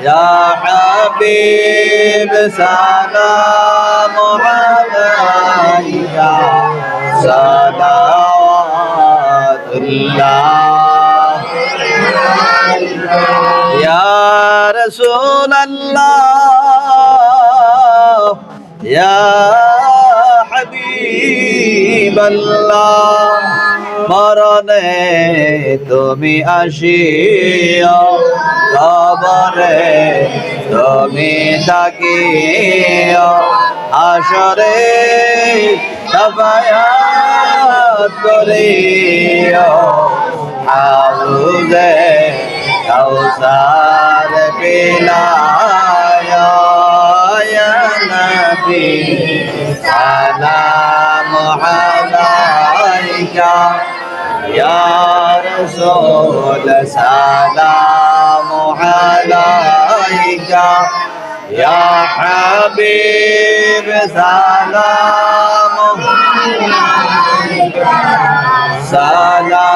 يا حبيب سلام عليك صلوات الله يا رسول الله يا حبيب الله মরণে তুমি আসিও কবরে তুমি থাকিও আসরে শাফায়াত করিও হাউজে কাউসার পিলায়া ইয়া নবী সালাম আলাইকা ইয়া রাসূল সালাম আলাইকা ইয়া হাবিব সালাম আলাইকা সালাম